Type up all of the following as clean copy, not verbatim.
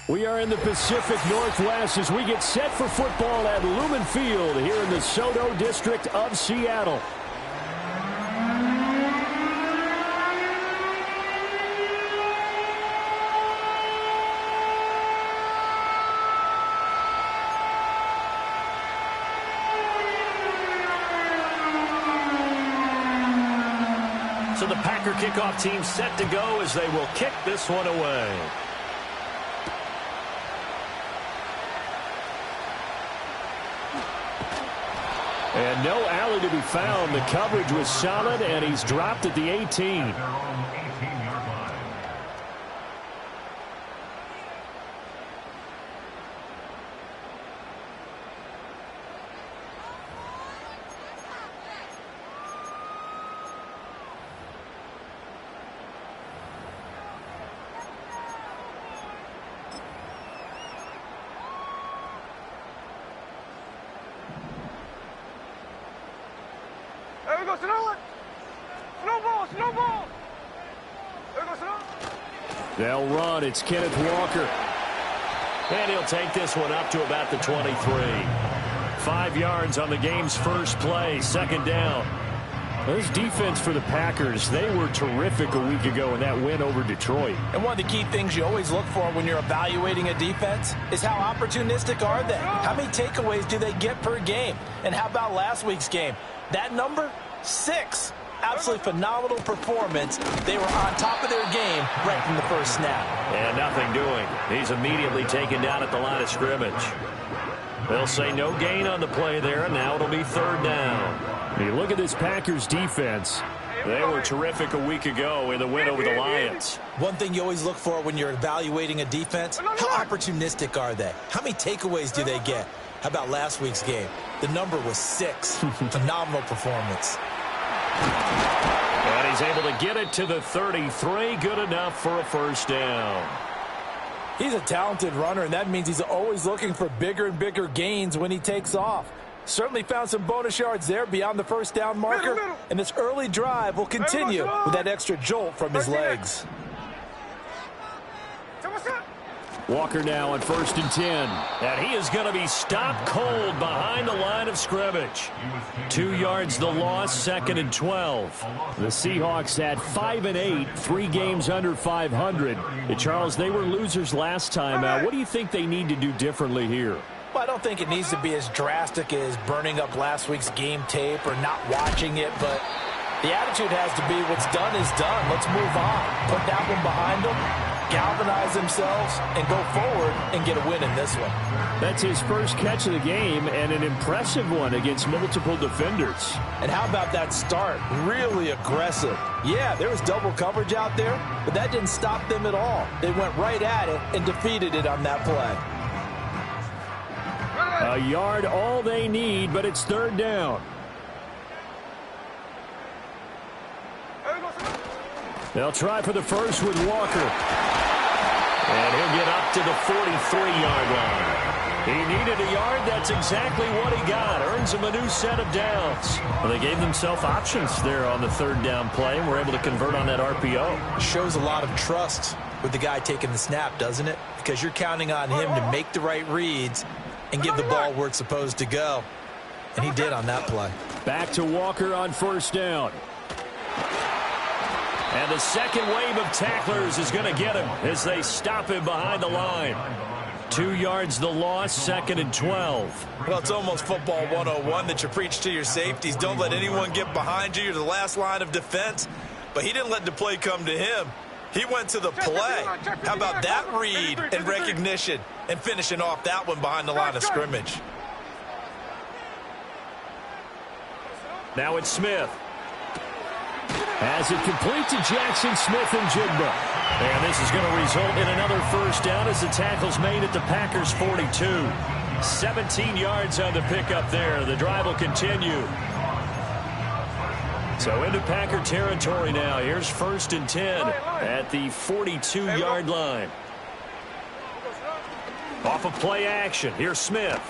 We are in the Pacific Northwest as we get set for football at Lumen Field here in the SoDo district of Seattle. So the Packer kickoff team set to go as they will kick this one away. And no alley to be found. The coverage was solid, and he's dropped at the 18. They'll run. It's Kenneth Walker. And he'll take this one up to about the 23. 5 yards on the game's first play. Second down. This defense for the Packers, they were terrific a week ago in that win over Detroit. And one of the key things you always look for when you're evaluating a defense is how opportunistic are they? How many takeaways do they get per game? And how about last week's game? That number, 6. Absolutely phenomenal performance. They were on top of their game right from the first snap. And nothing doing. He's immediately taken down at the line of scrimmage. They'll say no gain on the play there, and now it'll be third down. You look at this Packers defense. They were terrific a week ago in the win over the Lions. One thing you always look for when you're evaluating a defense, how opportunistic are they? How many takeaways do they get? How about last week's game? The number was 6. Phenomenal performance. And he's able to get it to the 33. Good enough for a first down. He's a talented runner, and that means he's always looking for bigger and bigger gains when he takes off. Certainly found some bonus yards there beyond the first down marker. And this early drive will continue with that extra jolt from his legs. Walker now on 1st and 10. And he is going to be stopped cold behind the line of scrimmage. 2 yards the loss, 2nd and 12. The Seahawks at 5-8, 3 games under 500. Charles, they were losers last time out. What do you think they need to do differently here? Well, I don't think it needs to be as drastic as burning up last week's game tape or not watching it, but the attitude has to be what's done is done. Let's move on. Put that one behind them, galvanize themselves, and go forward and get a win in this one. That's his first catch of the game and an impressive one against multiple defenders. And how about that start? Really aggressive. Yeah, there was double coverage out there, but that didn't stop them at all. They went right at it and defeated it on that play. A yard all they need, but it's third down. They'll try for the first with Walker. And he'll get up to the 43-yard line. He needed a yard. That's exactly what he got. Earns him a new set of downs. Well, they gave themselves options there on the third down play, and were able to convert on that RPO. Shows a lot of trust with the guy taking the snap, doesn't it? Because you're counting on him to make the right reads and give the ball where it's supposed to go. And he did on that play. Back to Walker on first down. And the second wave of tacklers is going to get him as they stop him behind the line. 2 yards the loss, 2nd and 12. Well, it's almost football 101 that you preach to your safeties. Don't let anyone get behind you. You're the last line of defense. But he didn't let the play come to him. He went to the play. How about that read and recognition and finishing off that one behind the line of scrimmage? Now it's Smith. Has it complete to Jackson Smith and Jigba. And this is going to result in another first down as the tackle's made at the Packers' 42. 17 yards on the pickup there. The drive will continue. So into Packer territory now. Here's 1st and 10 at the 42-yard line. Off of play action. Here's Smith.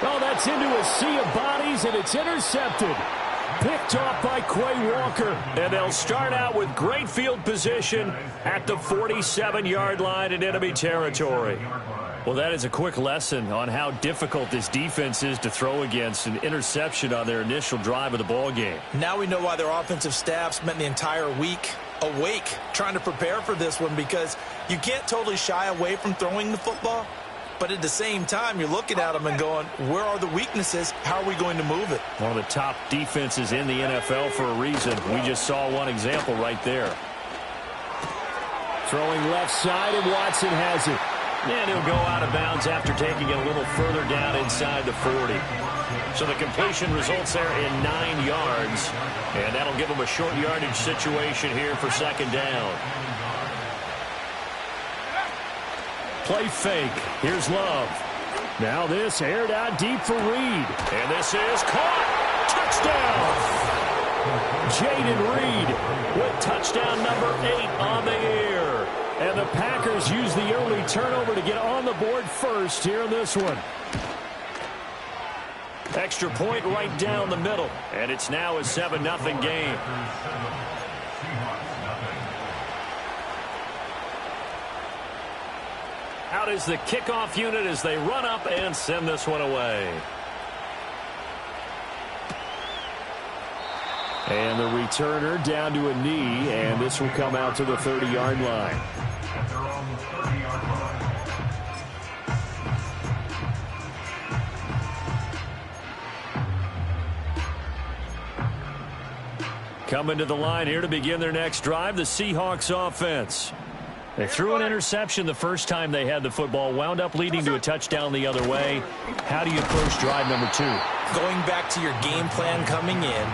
Oh, that's into a sea of bodies, and it's intercepted. Picked off by Quay Walker. And they'll start out with great field position at the 47-yard line in enemy territory. Well, that is a quick lesson on how difficult this defense is to throw against. An interception on their initial drive of the ball game. Now we know why their offensive staff spent the entire week awake trying to prepare for this one, because you can't totally shy away from throwing the football. But at the same time, you're looking at them and going, where are the weaknesses? How are we going to move it? One of the top defenses in the NFL for a reason. We just saw one example right there. Throwing left side, and Watson has it. And he'll go out of bounds after taking it a little further down inside the 40. So the completion results there in 9 yards. And that'll give them a short yardage situation here for second down. Play fake. Here's Love. Now this aired out deep for Reed. And this is caught. Touchdown. Jaden Reed with touchdown number 8 on the year. And the Packers use the early turnover to get on the board first here in this one. Extra point right down the middle. And it's now a 7-0 game. Out is the kickoff unit as they run up and send this one away. And the returner down to a knee, and this will come out to the 30-yard line. Coming to the line here to begin their next drive, the Seahawks offense. They threw an interception the first time they had the football, wound up leading to a touchdown the other way. How do you approach drive number 2? Going back to your game plan coming in,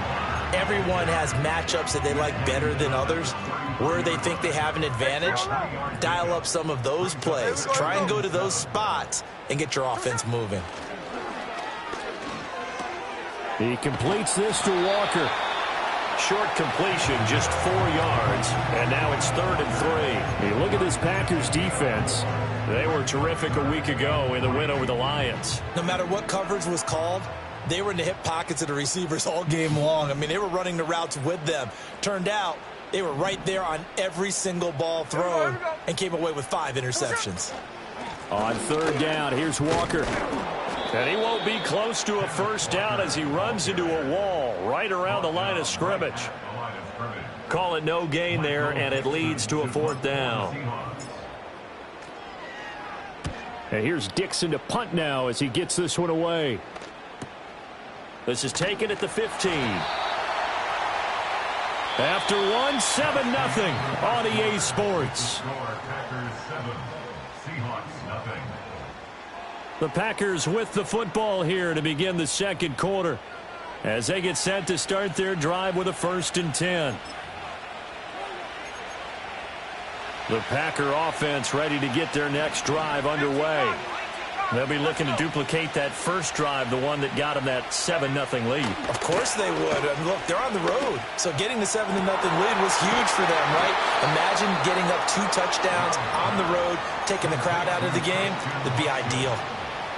everyone has matchups that they like better than others. Where they think they have an advantage, dial up some of those plays. Try and go to those spots and get your offense moving. He completes this to Walker. Short completion, just 4 yards, and now it's 3rd and 3. Hey, look at this Packers defense. They were terrific a week ago in the win over the Lions. No matter what coverage was called, they were in the hip pockets of the receivers all game long. I mean, they were running the routes with them. Turned out they were right there on every single ball thrown and came away with 5 interceptions. On 3rd down, here's Walker. And he won't be close to a first down as he runs into a wall right around the line of scrimmage. Call it no gain there, and it leads to a 4th down. And here's Dixon to punt now as he gets this one away. This is taken at the 15. After 7-0 on EA Sports. The Packers with the football here to begin the second quarter as they get set to start their drive with a 1st and 10. The Packer offense ready to get their next drive underway. They'll be looking to duplicate that first drive, the one that got them that 7-0 lead. Of course they would. And look, they're on the road. So getting the 7-0 lead was huge for them, right? Imagine getting up 2 touchdowns on the road, taking the crowd out of the game. It'd be ideal.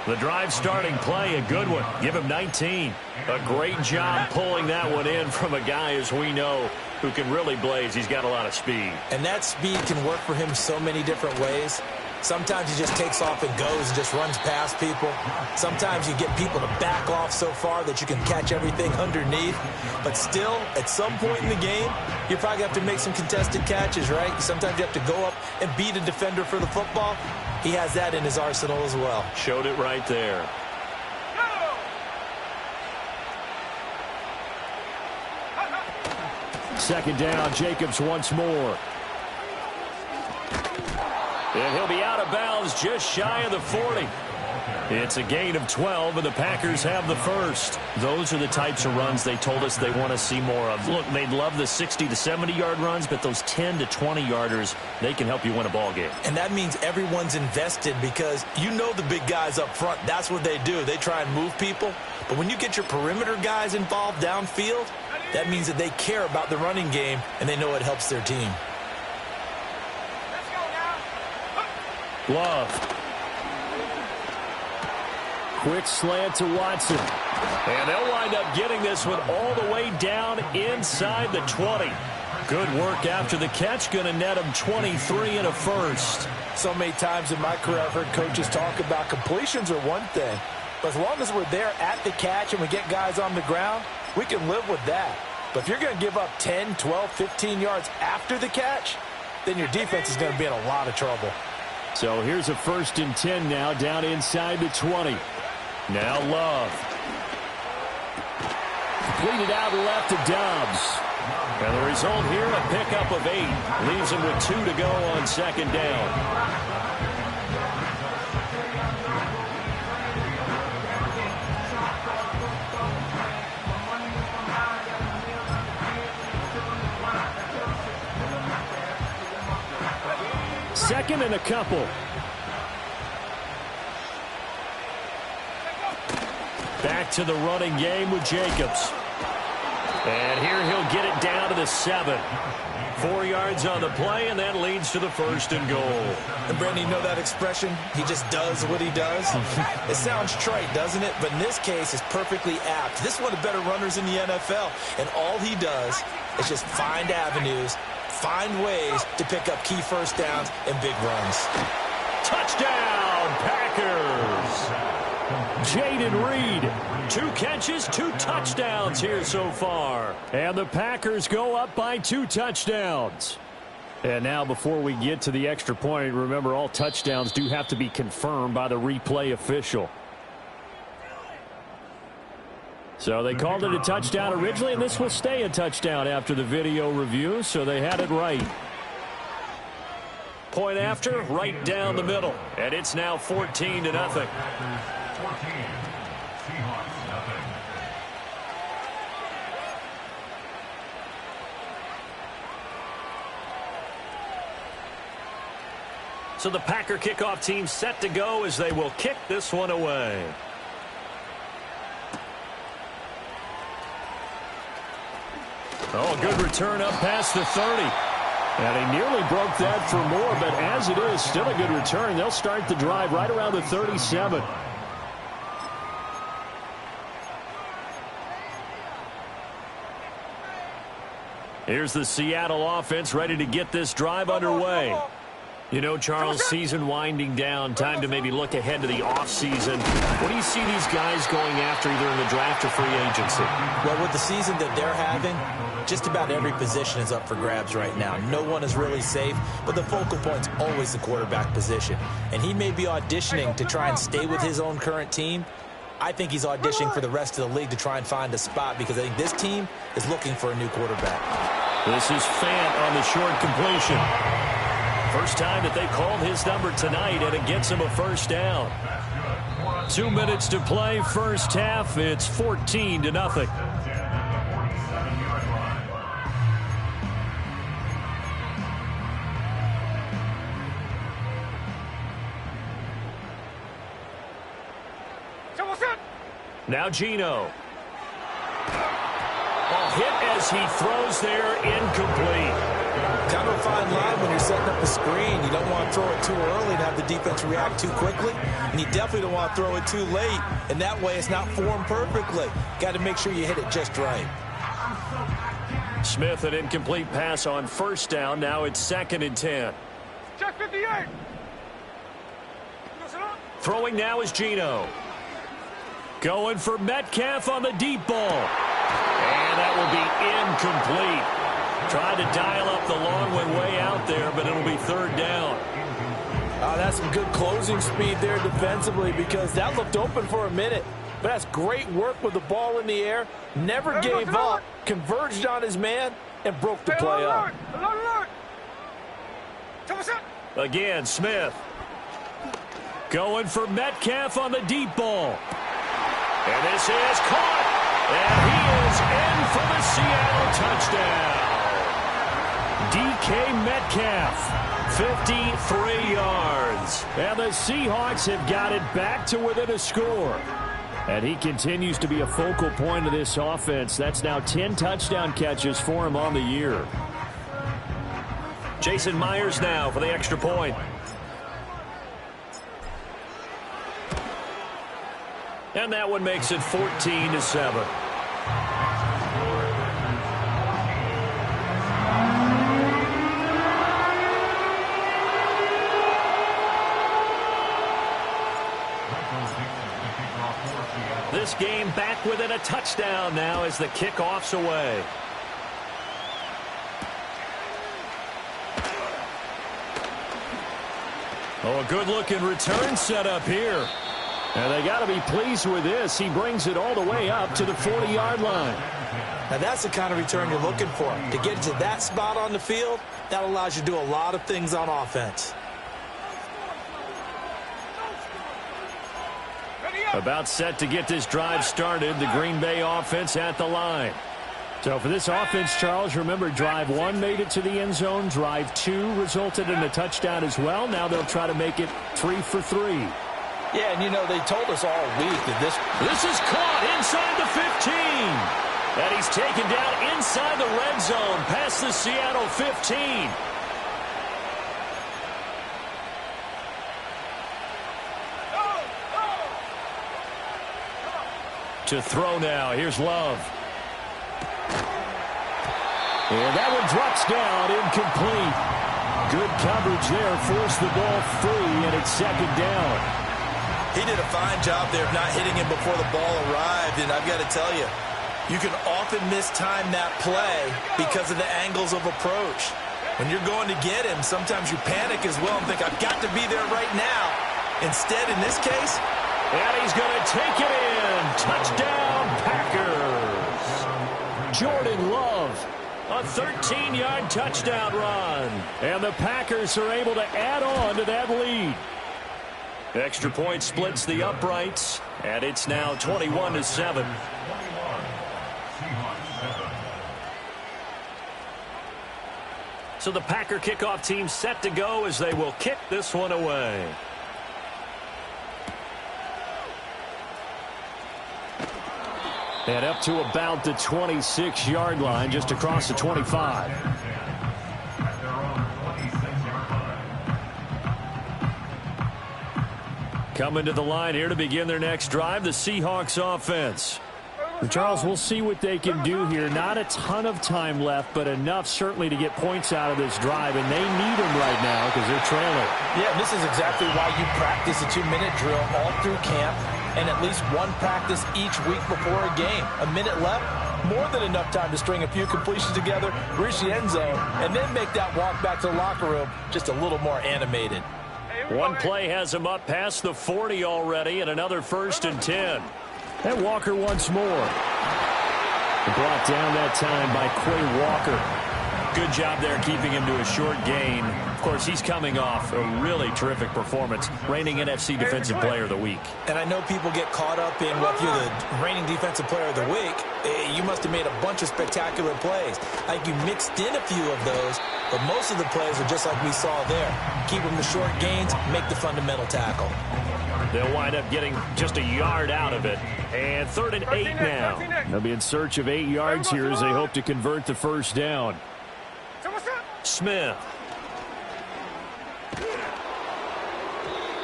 The drive starting play, a good one. Give him 19. A great job pulling that one in from a guy, as we know, who can really blaze. He's got a lot of speed. And that speed can work for him so many different ways. Sometimes he just takes off and goes and just runs past people. Sometimes you get people to back off so far that you can catch everything underneath. But still, at some point in the game, you probably have to make some contested catches, right? Sometimes you have to go up and beat a defender for the football. He has that in his arsenal as well. Showed it right there. Second down, Jacobs once more. And he'll be out of bounds just shy of the 40. It's a gain of 12, and the Packers have the first. Those are the types of runs they told us they want to see more of. Look, they'd love the 60 to 70-yard runs, but those 10 to 20-yarders, they can help you win a ball game. And that means everyone's invested because you know the big guys up front. That's what they do. They try and move people. But when you get your perimeter guys involved downfield, that means that they care about the running game, and they know it helps their team. Love. Quick slant to Watson. And they'll wind up getting this one all the way down inside the 20. Good work after the catch. Going to net them 23 and a first. So many times in my career, I've heard coaches talk about completions are one thing. But as long as we're there at the catch and we get guys on the ground, we can live with that. But if you're going to give up 10, 12, 15 yards after the catch, then your defense is going to be in a lot of trouble. So here's a 1st and 10 now, down inside the 20. Now Love. Completed out left to Dobbs. And the result here, a pickup of 8. Leaves him with 2 to go on 2nd down. Second and a couple. Back to the running game with Jacobs. And here he'll get it down to the 7. 4 yards on the play, and that leads to the 1st and goal. And, Brandon, you know that expression? He just does what he does? It sounds trite, doesn't it? But in this case, it's perfectly apt. This is one of the better runners in the NFL. And all he does is just find avenues, find ways to pick up key first downs and big runs. Touchdown, Packers! Jayden Reed, 2 catches, 2 touchdowns here so far. And the Packers go up by 2 touchdowns. And now before we get to the extra point, remember all touchdowns do have to be confirmed by the replay official. So they called it a touchdown originally, and this will stay a touchdown after the video review, so they had it right. Point after, right down the middle. And it's now 14-0. So the Packer kickoff team set to go as they will kick this one away. Oh, good return up past the 30. And he nearly broke that for more, but as it is, still a good return. They'll start the drive right around the 37. Here's the Seattle offense ready to get this drive underway. You know, Charles, season winding down, time to maybe look ahead to the offseason. What do you see these guys going after either in the draft or free agency? Well, with the season that they're having, just about every position is up for grabs right now. No one is really safe, but the focal point's always the quarterback position. And he may be auditioning to try and stay with his own current team. I think he's auditioning for the rest of the league to try and find a spot because I think this team is looking for a new quarterback. This is Fant on the short completion. First time that they called his number tonight, and it gets him a first down. 2 minutes to play, first half. It's 14-0. Now Geno. Hit as he throws there, incomplete. Kind of a fine line when you're setting up a screen. You don't want to throw it too early and have the defense react too quickly. And you definitely don't want to throw it too late. And that way it's not formed perfectly. Got to make sure you hit it just right. Smith, an incomplete pass on first down. Now it's 2nd and 10. Check 58. Throwing now is Geno. Going for Metcalf on the deep ball. And that will be incomplete. Trying to dial up the long one way out there, but it'll be 3rd down. That's some good closing speed there defensively because that looked open for a minute. But that's great work with the ball in the air. Never gave up, converged on his man, and broke the play up. Again, Smith. Going for Metcalf on the deep ball. And this is caught. And he is in for the Seattle touchdown. DK Metcalf, 53 yards. And the Seahawks have got it back to within a score. And he continues to be a focal point of this offense. That's now 10 touchdown catches for him on the year. Jason Myers now for the extra point. And that one makes it 14-7. This game back within a touchdown now as the kickoff's away. Oh, a good-looking return set up here. And they got to be pleased with this. He brings it all the way up to the 40-yard line. Now, that's the kind of return you're looking for. To get to that spot on the field, that allows you to do a lot of things on offense. About set to get this drive started, the Green Bay offense at the line. So for this offense, Charles, remember, drive 1 made it to the end zone. Drive 2 resulted in a touchdown as well. Now they'll try to make it 3 for 3. Yeah, and you know, they told us all week that this is caught inside the 15. And he's taken down inside the red zone past the Seattle 15. To throw now. Here's Love. And that one drops down, incomplete. Good coverage there, forced the ball free, and it's second down. He did a fine job there of not hitting him before the ball arrived, and I've got to tell you, you can often mistime that play because of the angles of approach. When you're going to get him, sometimes you panic as well and think, I've got to be there right now. Instead, in this case, and he's going to take it in. Touchdown, Packers. Jordan Love. A 13-yard touchdown run. And the Packers are able to add on to that lead. Extra point splits the uprights, and it's now 21-7. So the Packer kickoff team set to go as they will kick this one away. And up to about the 26-yard line, just across the 25. Coming to the line here to begin their next drive, the Seahawks offense. Charles, we'll see what they can do here. Not a ton of time left, but enough certainly to get points out of this drive, and they need them right now because they're trailing. Yeah, this is exactly why you practice a 2-minute drill all through camp and at least one practice each week before a game. A minute left, more than enough time to string a few completions together, reach the end zone, and then make that walk back to the locker room just a little more animated. One play has him up past the 40 already, and another 1st and 10. And Walker once more. Brought down that time by Quay Walker. Good job there keeping him to a short gain. Of course, he's coming off a really terrific performance, reigning NFC Defensive Player of the Week. And I know people get caught up in, well, if you're the reigning Defensive Player of the Week, you must have made a bunch of spectacular plays. I think you mixed in a few of those, but most of the plays are just like we saw there. Keep them to short gains, make the fundamental tackle. They'll wind up getting just a yard out of it. And 3rd and 8 now. They'll be in search of 8 yards here as they hope to convert the first down. Smith.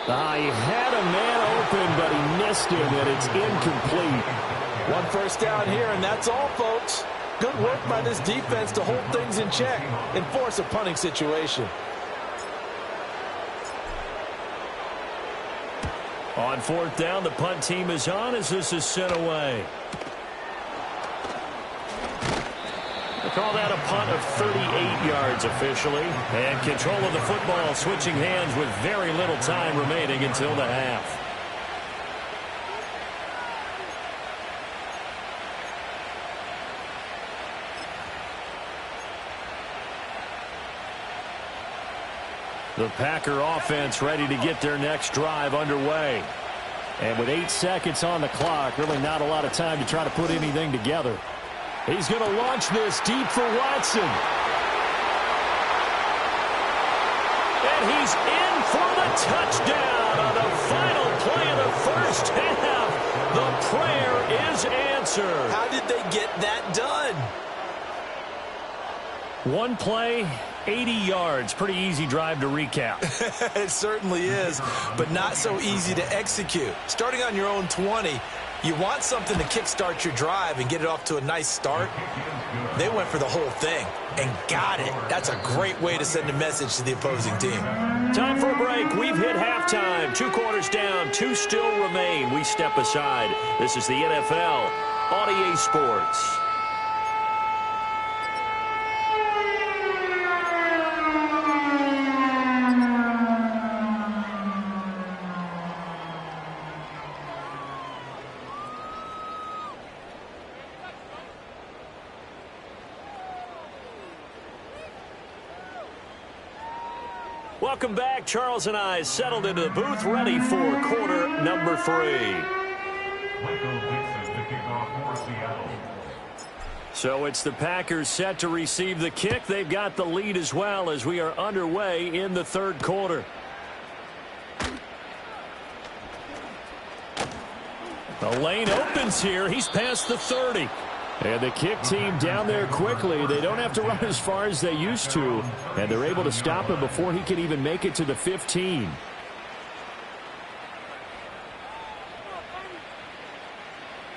He had a man open, but he missed him, and it's incomplete. 1 first down here, and that's all, folks. Good work by this defense to hold things in check and force a punting situation. On 4th down, the punt team is on as this is sent away. They call that a punt of 38 yards officially. And control of the football switching hands with very little time remaining until the half. The Packer offense ready to get their next drive underway. And with 8 seconds on the clock, really not a lot of time to try to put anything together. He's going to launch this deep for Watson. And he's in for the touchdown on the final play of the first half. The prayer is answered. How did they get that done? One play 80 yards. Pretty easy drive to recap. It certainly is, but not so easy to execute. Starting on your own 20, you want something to kickstart your drive and get it off to a nice start. They went for the whole thing and got it. That's a great way to send a message to the opposing team. Time for a break. We've hit halftime. 2 quarters down, 2 still remain. We step aside. This is the NFL on EA Sports. Welcome back. Charles and I settled into the booth, ready for quarter number 3. So it's the Packers set to receive the kick. They've got the lead as well as we are underway in the third quarter. The lane opens here. He's past the 30. And the kick team down there quickly. They don't have to run as far as they used to. And they're able to stop him before he can even make it to the 15.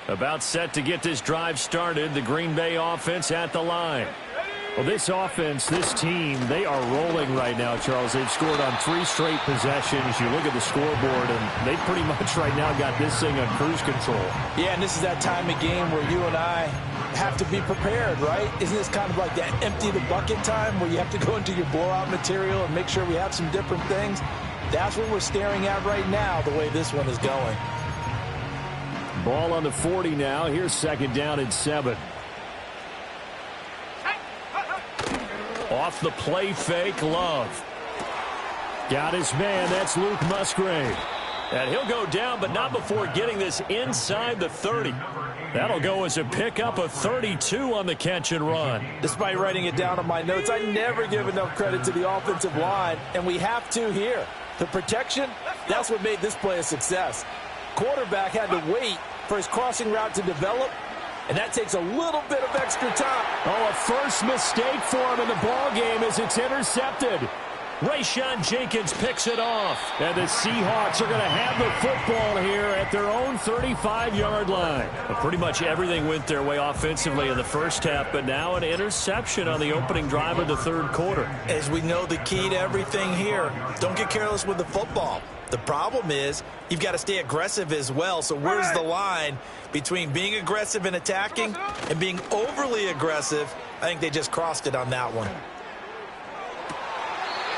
About set to get this drive started. The Green Bay offense at the line. Well, this offense, this team, they are rolling right now, Charles. They've scored on 3 straight possessions. You look at the scoreboard, and they pretty much right now got this thing on cruise control. Yeah, and this is that time of game where you and I have to be prepared, right? Isn't this kind of like that empty the bucket time where you have to go into your blowout material and make sure we have some different things? That's what we're staring at right now, the way this one is going. Ball on the 40 now. Here's second down and 7. Off the play fake, Love. Got his man. That's Luke Musgrave. And he'll go down, but not before getting this inside the 30. That'll go as a pickup of 32 on the catch and run. Despite writing it down on my notes, I never give enough credit to the offensive line, and we have to here. The protection, that's what made this play a success. Quarterback had to wait for his crossing route to develop, and that takes a little bit of extra time. Oh, a first mistake for him in the ball game as it's intercepted. Rayshawn Jenkins picks it off. And the Seahawks are going to have the football here at their own 35-yard line. Well, pretty much everything went their way offensively in the first half, but now an interception on the opening drive of the third quarter. As we know, the key to everything here, don't get careless with the football. The problem is you've got to stay aggressive as well. So where's the line between being aggressive and attacking and being overly aggressive? I think they just crossed it on that one.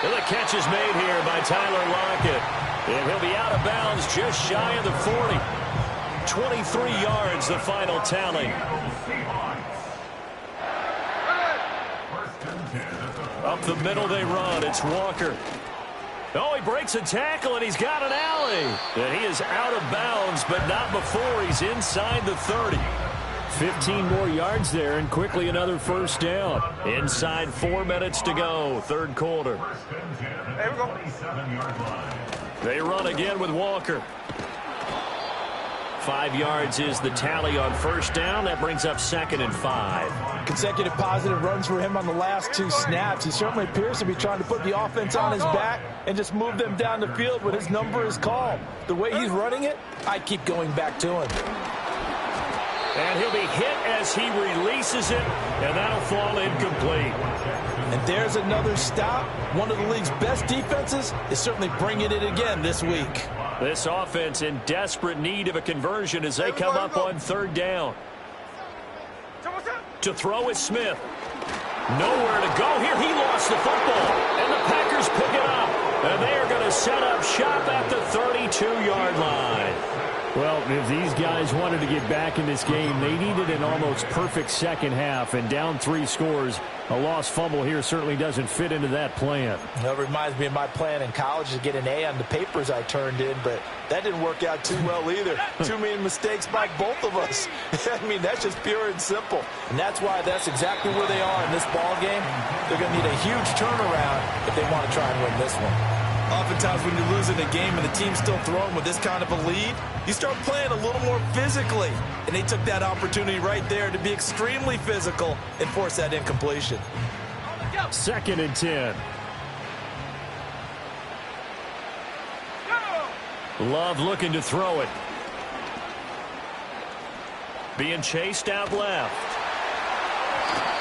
And the catch is made here by Tyler Lockett. And he'll be out of bounds just shy of the 40. 23 yards, the final tally. Up the middle they run. It's Walker. Oh, he breaks a tackle, and he's got an alley. And he is out of bounds, but not before he's inside the 30. 15 more yards there, and quickly another first down. Inside 4 minutes to go, third quarter. There we go. They run again with Walker. 5 yards is the tally on first down. That brings up 2nd and 5. Consecutive positive runs for him on the last 2 snaps. He certainly appears to be trying to put the offense on his back and just move them down the field when his number is called. The way he's running it, I keep going back to him. And he'll be hit as he releases it, and that'll fall incomplete. And there's another stop. One of the league's best defenses is certainly bringing it again this week. This offense in desperate need of a conversion as they come up on third down. To throw is Smith. Nowhere to go here. He lost the football, and the Packers pick it up. And they are going to set up shop at the 32-yard line. Well, if these guys wanted to get back in this game, they needed an almost perfect second half, and down 3 scores. A lost fumble here certainly doesn't fit into that plan. That reminds me of my plan in college to get an A on the papers I turned in, but that didn't work out too well either. Too many mistakes by both of us. I mean, that's just pure and simple. And that's why that's exactly where they are in this ball game. They're going to need a huge turnaround if they want to try and win this one. Oftentimes when you're losing a game and the team's still throwing with this kind of a lead, you start playing a little more physically. And they took that opportunity right there to be extremely physical and force that incompletion. 2nd and 10. Love looking to throw it. Being chased out left.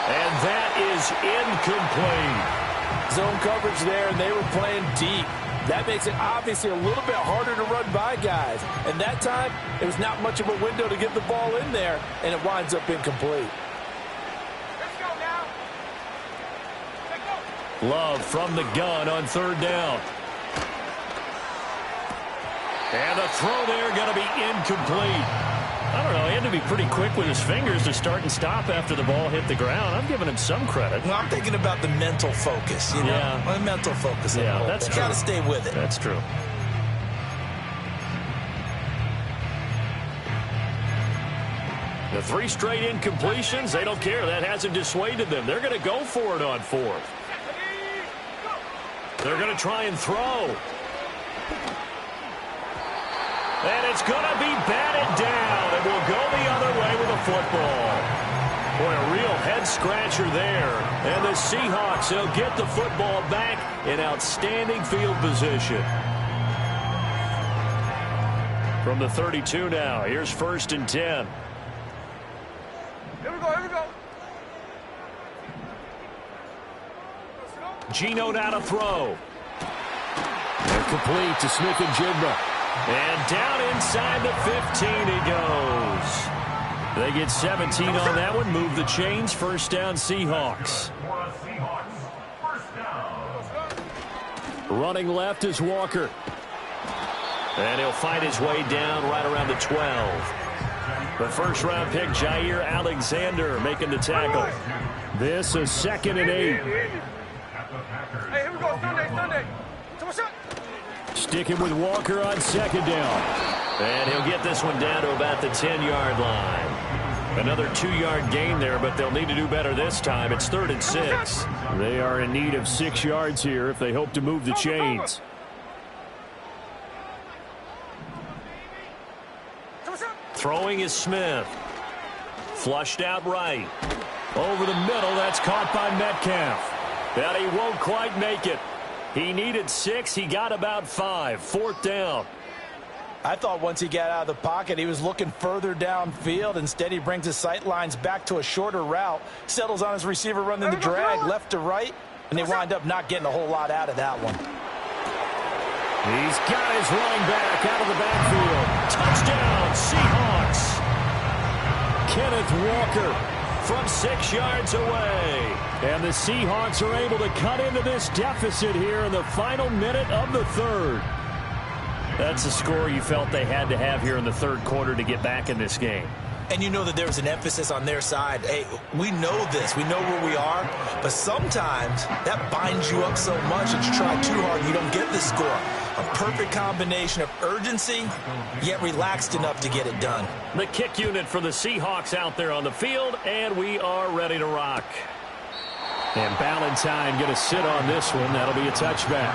And that is incomplete. Zone coverage there, and they were playing deep. That makes it obviously a little bit harder to run by guys. And that time, it was not much of a window to get the ball in there, and it winds up incomplete. Let's go now. Let's go. Love from the gun on 3rd down. And the throw there going to be incomplete. I don't know. He had to be pretty quick with his fingers to start and stop after the ball hit the ground. I'm giving him some credit. Well, I'm thinking about the mental focus, you know? Yeah. The mental focus. Yeah, that's true. Got to stay with it. That's true. The 3 straight incompletions, they don't care. That hasn't dissuaded them. They're going to go for it on 4th. They're going to try and throw. And it's going to be batted down. And will go the other way with a football. Boy, a real head-scratcher there. And the Seahawks, they'll get the football back in outstanding field position. From the 32 now, here's 1st and 10. Here we go, here we go. Geno now to throw. They're complete to Smith and Jigba. And down inside the 15 he goes. They get 17 on that one. Move the chains. 1st down, Seahawks. Running left is Walker. And he'll find his way down right around the 12. The 1st-round pick, Jair Alexander, making the tackle. This is 2nd and 8. Hey, here we go. Sunday. Sticking with Walker on 2nd down. And he'll get this one down to about the 10-yard line. Another 2-yard gain there, but they'll need to do better this time. It's 3rd and 6. They are in need of 6 yards here if they hope to move the chains. Throwing is Smith. Flushed out right. Over the middle, that's caught by Metcalf. And he won't quite make it. He needed 6. He got about 5. 4th down. I thought once he got out of the pocket, he was looking further downfield. Instead, he brings his sight lines back to a shorter route, settles on his receiver running the drag left to right, and they wind up not getting a whole lot out of that one. He's got his running back out of the backfield. Touchdown, Seahawks. Kenneth Walker from 6 yards away. And the Seahawks are able to cut into this deficit here in the final minute of the 3rd. That's a score you felt they had to have here in the 3rd quarter to get back in this game. And you know that there was an emphasis on their side. Hey, we know this. We know where we are. But sometimes that binds you up so much that you try too hard and you don't get the score. A perfect combination of urgency, yet relaxed enough to get it done. The kick unit for the Seahawks out there on the field, and we are ready to rock. And Ballantyne going to sit on this one. That'll be a touchback.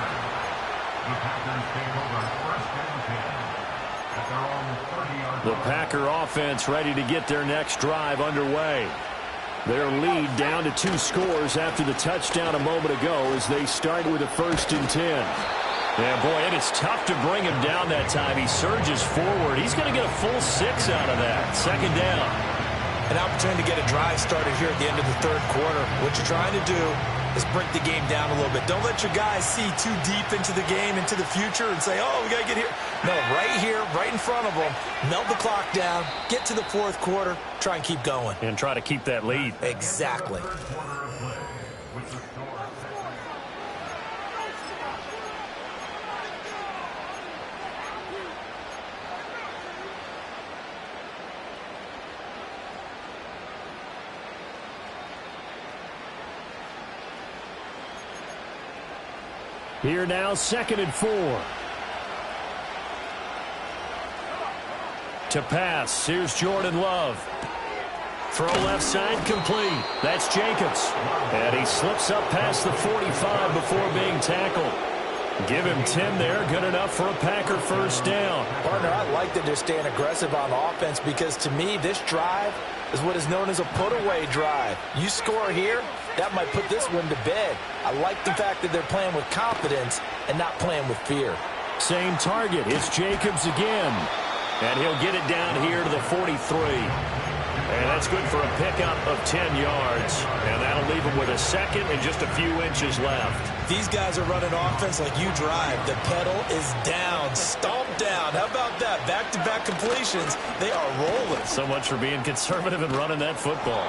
The Packer offense ready to get their next drive underway. Their lead down to 2 scores after the touchdown a moment ago as they start with a 1st and 10. Yeah, boy, it is tough to bring him down that time. He surges forward. He's going to get a full 6 out of that. 2nd down. An opportunity to get a drive started here at the end of the 3rd quarter. What you're trying to do is break the game down a little bit. Don't let your guys see too deep into the game, into the future, and say, oh, we got to get here. No, right here, right in front of them, melt the clock down, get to the 4th quarter, try and keep going. And try to keep that lead. Exactly. Here now, 2nd and 4. To pass, here's Jordan Love. Throw left side, complete. That's Jacobs. And he slips up past the 45 before being tackled. Give him 10 there. Good enough for a Packer first down. Partner, I like that they're staying aggressive on offense because to me, this drive is what is known as a put-away drive. You score here, that might put this one to bed. I like the fact that they're playing with confidence and not playing with fear. Same target. It's Jacobs again. And he'll get it down here to the 43. And that's good for a pickup of 10 yards. And that'll leave him with a second and just a few inches left. These guys are running offense like you drive. The pedal is down, stomped down. How about that? Back-to-back completions. They are rolling. So much for being conservative and running that football.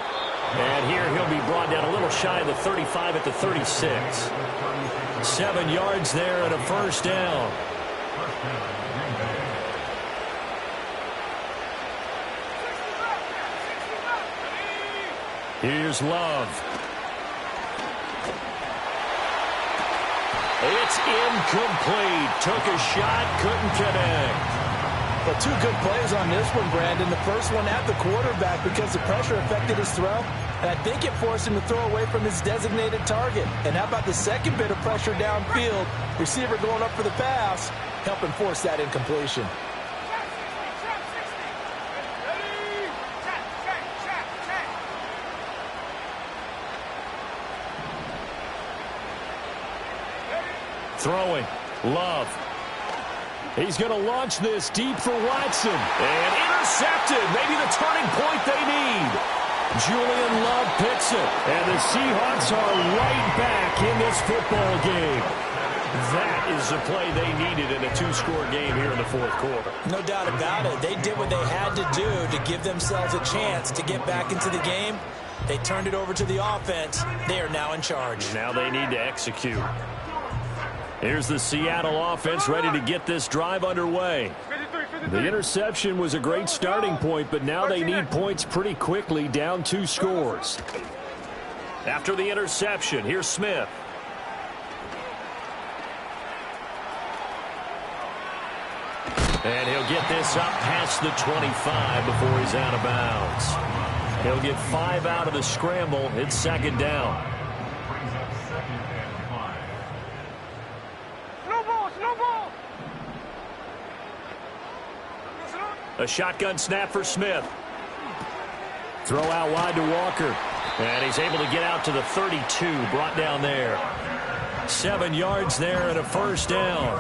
And here he'll be brought down a little shy of the 35 at the 36. 7 yards there and a first down. Here's Love. It's incomplete. Took a shot, couldn't connect. But two good plays on this one, Brandon. The first one at the quarterback because the pressure affected his throw. And I think it forced him to throw away from his designated target. And how about the second bit of pressure downfield? Receiver going up for the pass, helping force that incompletion. Throwing. Love. He's going to launch this deep for Watson. And intercepted. Maybe the turning point they need. Julian Love picks it. And the Seahawks are right back in this football game. That is the play they needed in a two-score game here in the fourth quarter. No doubt about it. They did what they had to do to give themselves a chance to get back into the game. They turned it over to the offense. They are now in charge. Now they need to execute. Here's the Seattle offense ready to get this drive underway. The interception was a great starting point, but now they need points pretty quickly, down 2 scores. After the interception, here's Smith. And he'll get this up past the 25 before he's out of bounds. He'll get 5 out of the scramble. It's second down. A shotgun snap for Smith. Throw out wide to Walker. And he's able to get out to the 32, brought down there. 7 yards there and a first down.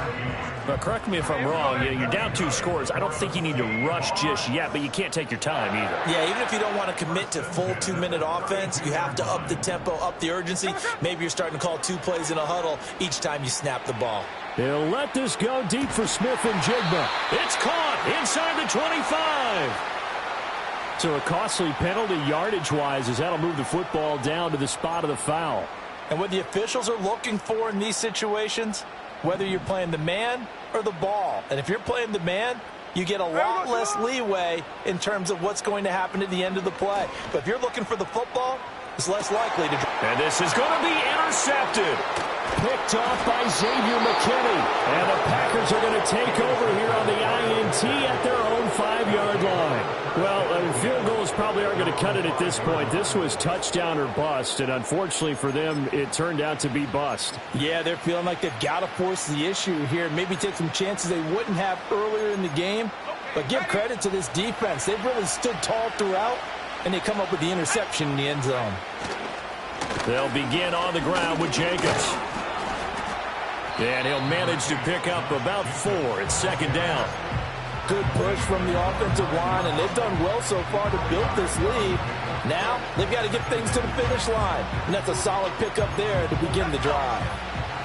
But correct me if I'm wrong, you're down 2 scores. I don't think you need to rush just yet, but you can't take your time either. Yeah, even if you don't want to commit to full 2-minute offense, you have to up the tempo, up the urgency. Maybe you're starting to call 2 plays in a huddle each time you snap the ball. They'll let this go deep for Smith and Jigba. It's caught inside the 25. So a costly penalty yardage-wise as that'll move the football down to the spot of the foul. And what the officials are looking for in these situations, whether you're playing the man or the ball. And if you're playing the man, you get a lot less leeway in terms of what's going to happen at the end of the play. But if you're looking for the football, it's less likely to... And this is going to be intercepted. Picked off by Xavier McKinney. And the Packers are going to take over here on the INT at their own 5-yard line. Well, field goals probably aren't going to cut it at this point. This was touchdown or bust, and unfortunately for them, it turned out to be bust. Yeah, they're feeling like they've got to force the issue here. Maybe take some chances they wouldn't have earlier in the game. But give credit to this defense. They've really stood tall throughout, and they come up with the interception in the end zone. They'll begin on the ground with Jacobs. And he'll manage to pick up about 4. It's second down. Good push from the offensive line, and they've done well so far to build this lead. Now, they've got to get things to the finish line, and that's a solid pickup there to begin the drive.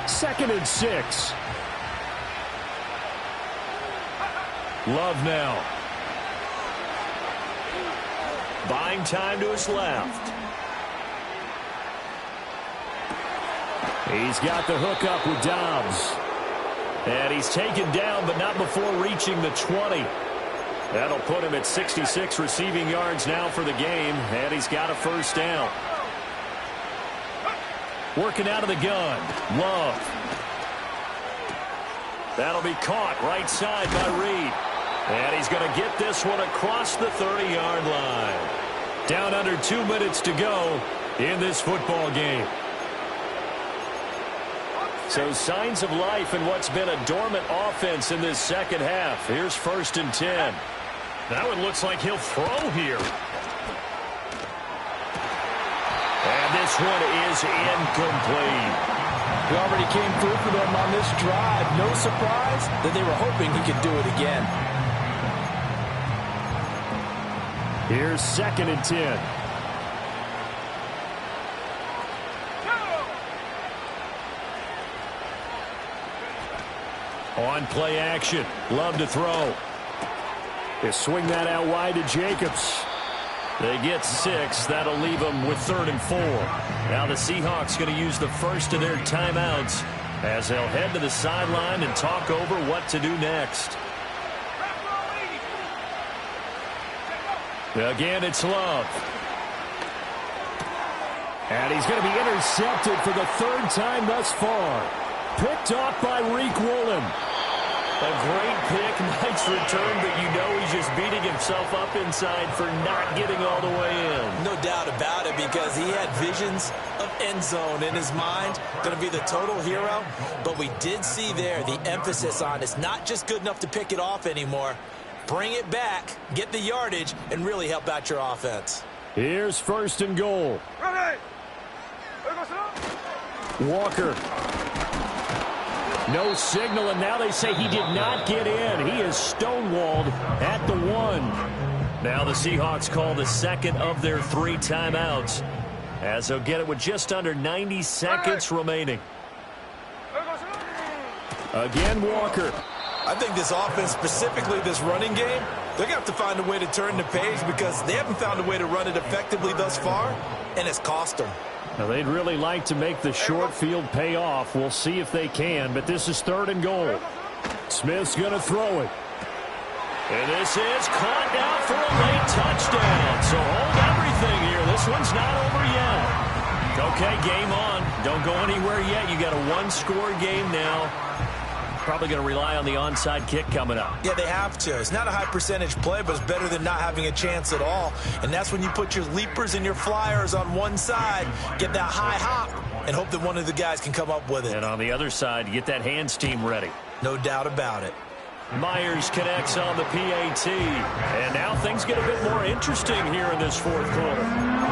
2nd and 6. Love now. Buying time to his left. He's got the hook up with Dobbs. And he's taken down, but not before reaching the 20. That'll put him at 66 receiving yards now for the game, and he's got a first down. Working out of the gun, Love. That'll be caught right side by Reed. And he's going to get this one across the 30-yard line. Down under 2 minutes to go in this football game. So signs of life in what's been a dormant offense in this second half. Here's 1st and 10. That one looks like he'll throw here. And this one is incomplete. He already came through for them on this drive. No surprise that they were hoping he could do it again. Here's 2nd and 10. On play action. Love to throw. They swing that out wide to Jacobs. They get 6. That'll leave them with 3rd and 4. Now the Seahawks going to use the first of their timeouts as they'll head to the sideline and talk over what to do next. Again, it's Love. And he's going to be intercepted for the 3rd time thus far. Picked off by Riq Woolen. A great pick, nice return, but you know he's just beating himself up inside for not getting all the way in. No doubt about it, because he had visions of end zone in his mind. Going to be the total hero. But we did see there the emphasis on it's not just good enough to pick it off anymore. Bring it back, get the yardage, and really help out your offense. Here's 1st and goal. Walker. No signal, and now they say he did not get in. He is stonewalled at the 1. Now the Seahawks call the 2nd of their 3 timeouts as they'll get it with just under 90 seconds remaining. Again, Walker. I think this offense, specifically this running game, they're going to have to find a way to turn the page because they haven't found a way to run it effectively thus far, and it's cost them. Now, they'd really like to make the short field pay off. We'll see if they can, but this is 3rd and goal. Smith's going to throw it. And this is caught now for a late touchdown. So hold everything here. This one's not over yet. Okay, game on. Don't go anywhere yet. You got a 1-score game now. Probably going to rely on the onside kick coming up. Yeah, they have to. It's not a high percentage play, but it's better than not having a chance at all. And that's when you put your leapers and your flyers on one side, get that high hop, and hope that one of the guys can come up with it. And on the other side, get that hands team ready. No doubt about it. Myers connects on the PAT. And now things get a bit more interesting here in this 4th quarter.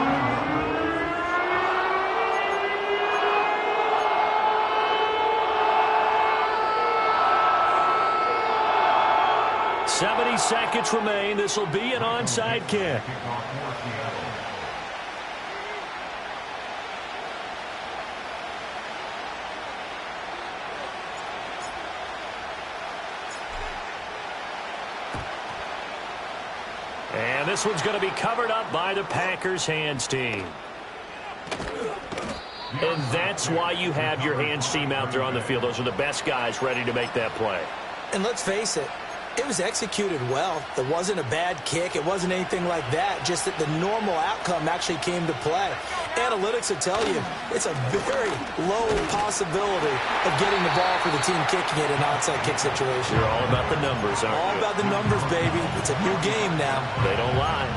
70 seconds remain. This will be an onside kick. And this one's going to be covered up by the Packers hands team. And that's why you have your hands team out there on the field. Those are the best guys ready to make that play. And let's face it, it was executed well. It wasn't a bad kick. It wasn't anything like that. Just that the normal outcome actually came to play. Analytics will tell you it's a very low possibility of getting the ball for the team kicking it in an onside kick situation. You're all about the numbers, aren't you? All about the numbers, baby. It's a new game now. They don't lie.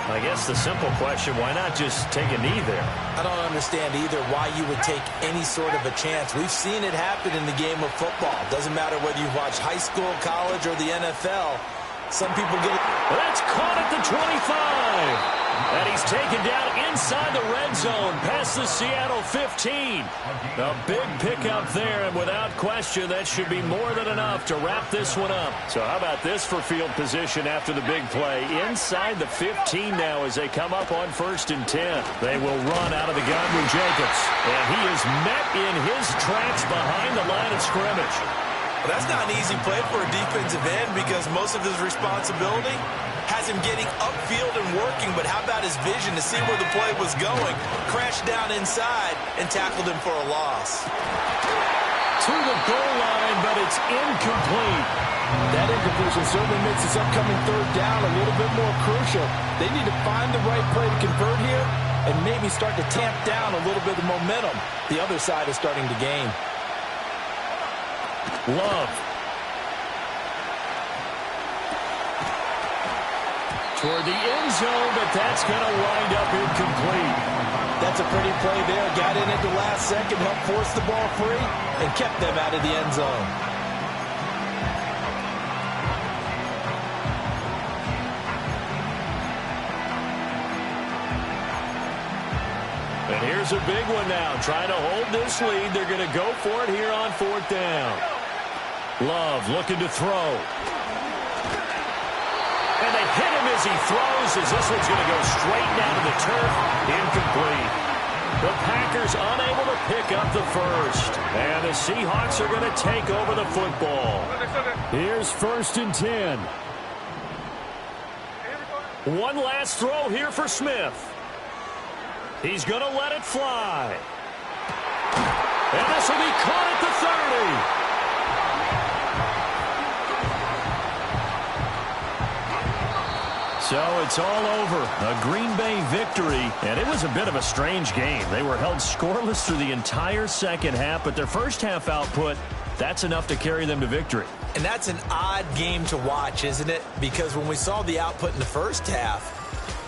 I guess the simple question, why not just take a knee there? I don't understand either why you would take any sort of a chance. We've seen it happen in the game of football. Doesn't matter whether you watch high school, college, or the NFL. Some people get it. That's caught at the 25. And he's taken down inside the red zone past the Seattle 15. A big pickup there, and without question, that should be more than enough to wrap this one up. So how about this for field position after the big play? Inside the 15 now as they come up on 1st and 10. They will run out of the gun with Jacobs. And he is met in his tracks behind the line of scrimmage. Well, that's not an easy play for a defensive end because most of his responsibility has him getting upfield and working, but how about his vision to see where the play was going? Crashed down inside and tackled him for a loss. To the goal line, but it's incomplete. That incompletion certainly makes this upcoming 3rd down a little bit more crucial. They need to find the right play to convert here and maybe start to tamp down a little bit of momentum. The other side is starting to gain. Love. Toward the end zone, but that's going to wind up incomplete. That's a pretty play there. Got in at the last second, helped force the ball free, and kept them out of the end zone. And here's a big one now. Trying to hold this lead. They're going to go for it here on 4th down. Love looking to throw. And they hit him as he throws, as this one's going to go straight down to the turf. Incomplete. The Packers unable to pick up the first. And the Seahawks are going to take over the football. Here's 1st and 10. One last throw here for Smith. He's going to let it fly. And this will be caught at the 30. So it's all over. A Green Bay victory, and it was a bit of a strange game. They were held scoreless through the entire second half, but their first half output, that's enough to carry them to victory. And that's an odd game to watch, isn't it? Because when we saw the output in the first half,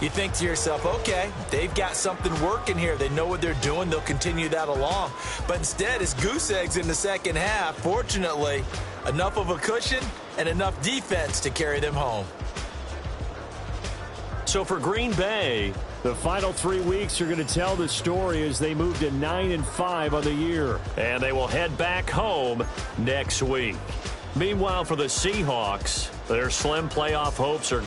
you think to yourself, okay, they've got something working here. They know what they're doing. They'll continue that along. But instead, it's goose eggs in the second half. Fortunately, enough of a cushion and enough defense to carry them home. So for Green Bay, the final 3 weeks are going to tell the story as they move to 9-5 on the year. And they will head back home next week. Meanwhile, for the Seahawks, their slim playoff hopes are